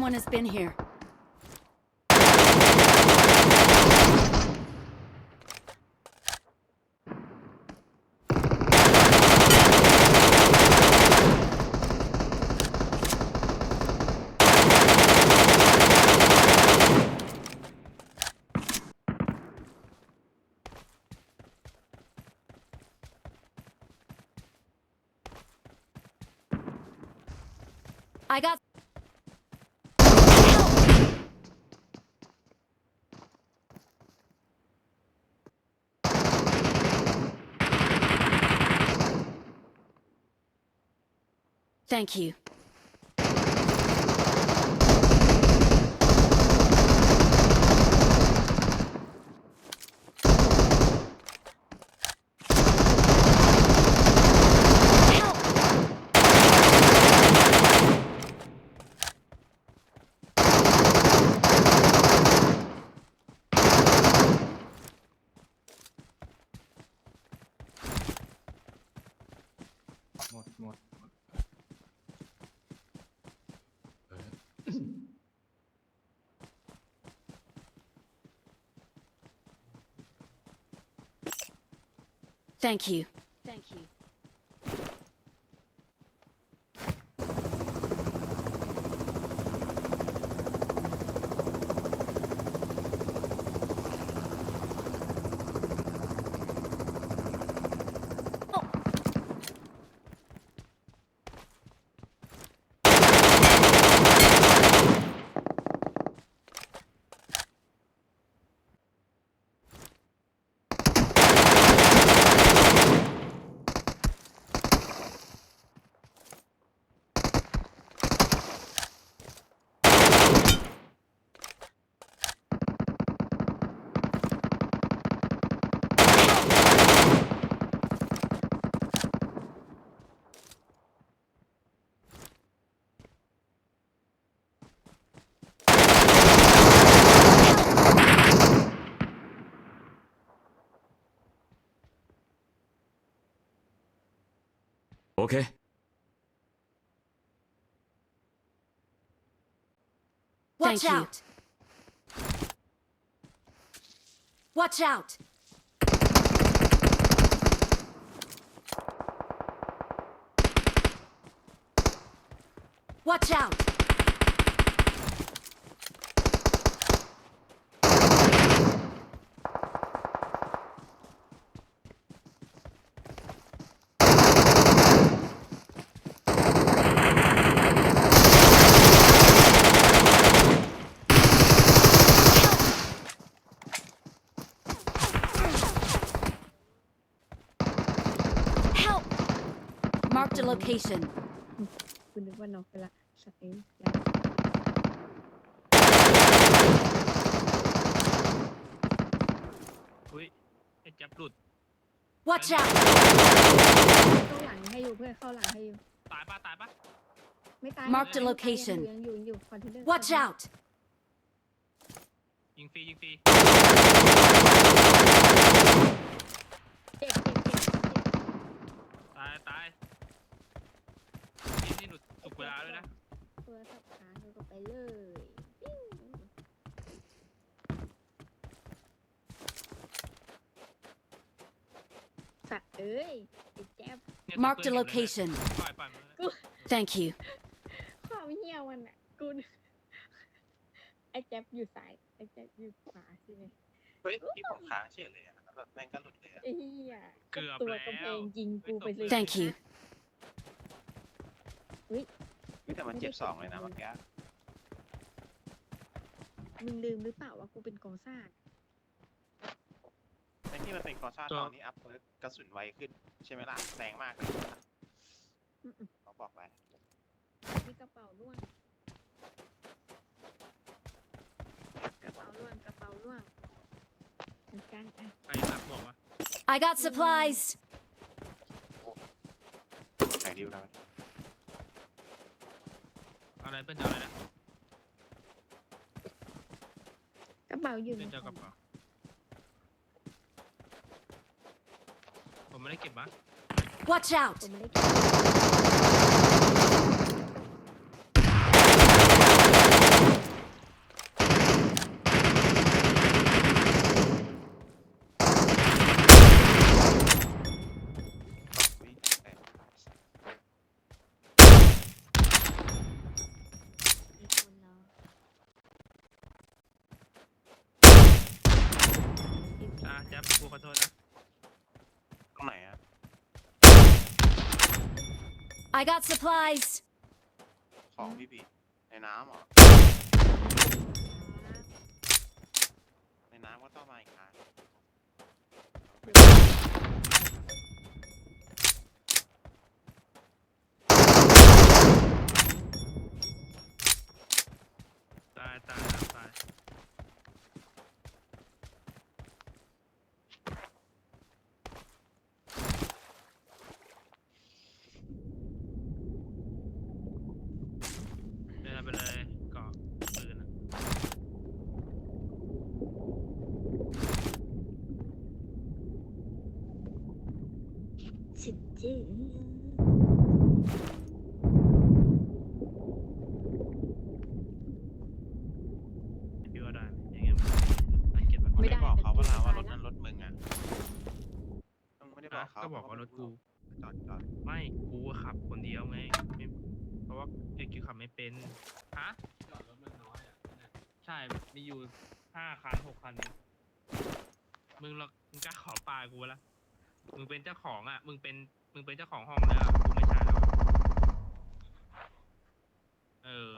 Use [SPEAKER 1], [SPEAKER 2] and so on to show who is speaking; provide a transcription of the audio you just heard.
[SPEAKER 1] Someone has been here. I got. Thank you.
[SPEAKER 2] หมด
[SPEAKER 1] Thank you. Thank you.
[SPEAKER 3] Okay.
[SPEAKER 1] Watch out! Watch out! Watch out! Help! Marked a location.
[SPEAKER 4] คุณนึกว่าน็อกไปละสัตว์เอง
[SPEAKER 2] อุ้ยไอ้แก๊ปหลุด
[SPEAKER 1] Watch out!
[SPEAKER 4] เข้าหลังให้อยู่เพื่อนเข้าหลังให้อยู่
[SPEAKER 2] ตายปะ
[SPEAKER 4] ไม่ตาย
[SPEAKER 1] Marked a location
[SPEAKER 4] ยังอยู่คอนเทนเนอร์
[SPEAKER 1] Watch out!
[SPEAKER 2] ยิงฟรี
[SPEAKER 4] เจ็บ
[SPEAKER 2] ตายนี่หลุดถูกเวลาด้วยนะ
[SPEAKER 4] ตัวสับขาดูก็ไปเลยปิ้งสัตว์เอ้ยไอ้แจ๊บ
[SPEAKER 1] Marked a location.
[SPEAKER 2] ปล่อยมัน
[SPEAKER 1] Thank you.
[SPEAKER 4] ความเหี้ยมันอ่ะกูไอ้แจ๊บอยู่ซ้ายไอ้แจ๊บอยู่ขวาใช่ไหม
[SPEAKER 5] เฮ้ยพี่ผมค้างเฉยเลยอะแล้วแบบแม่งก็หลุดเลยอะ
[SPEAKER 4] ไอ้เหี้ย
[SPEAKER 2] เกือบ
[SPEAKER 4] ตัว
[SPEAKER 2] แล้ว
[SPEAKER 4] กำแพงยิงกูไปเลย
[SPEAKER 1] Thank you.
[SPEAKER 5] พี่แต่มันเจ็บ2เลยนะเมื่อกี้
[SPEAKER 4] มึงลืมหรือเปล่าว่ากูเป็นกองซ่า
[SPEAKER 5] แต่ที่มันเป็นกอซ่าตอนนี้อัพเพิร์กกระสุนไวขึ้นใช่ไหมล่ะแรงมากเลยเขาบอกไป
[SPEAKER 4] มีกระเป๋าร่วงเหมือนกันอ่ะ
[SPEAKER 2] ใครหักบอกว่า
[SPEAKER 1] I got supplies.
[SPEAKER 5] ใส่ดิวแล้ว
[SPEAKER 2] อะไรเป็นจะอะไรนะ
[SPEAKER 4] กระเป๋าอยู่
[SPEAKER 2] เป็นเจ้ากระเป๋าผมไม่ได้เก็บบ้าง
[SPEAKER 1] Watch out!
[SPEAKER 4] ผมไม่ได้เก็บ
[SPEAKER 2] จ๊บกูขอโทษนะ
[SPEAKER 5] ตรงไหนอะ
[SPEAKER 1] I got supplies.
[SPEAKER 5] ของพี่บีในน้ำเหรอในน้ำก็ต้องมาอีกคัน
[SPEAKER 2] ตาย เดินไปเลยเกาะปืนอะ
[SPEAKER 4] ชิดจื้อ
[SPEAKER 2] พี่ว่าได้ไหมยังไงมันเก็บไว้
[SPEAKER 5] ไม่ได้บอกเขาว่าเราว่ารถนั้นรถมึงอะมึงไม่ได้บอกเขา
[SPEAKER 2] ก็บอกว่ารถกู
[SPEAKER 5] จอด
[SPEAKER 2] ไม่กูขับคนเดียวไงไม่เพราะว่ากิวขับไม่เป็นฮะจอดรถมันน้อยอ่ะใช่มีอยู่5 คัน 6 คันเองมึงกล้าขอปลากูละมึงเป็นเจ้าของอ่ะมึงเป็นเจ้าของห้องแล้วกูไม่ใช่แล้วเออ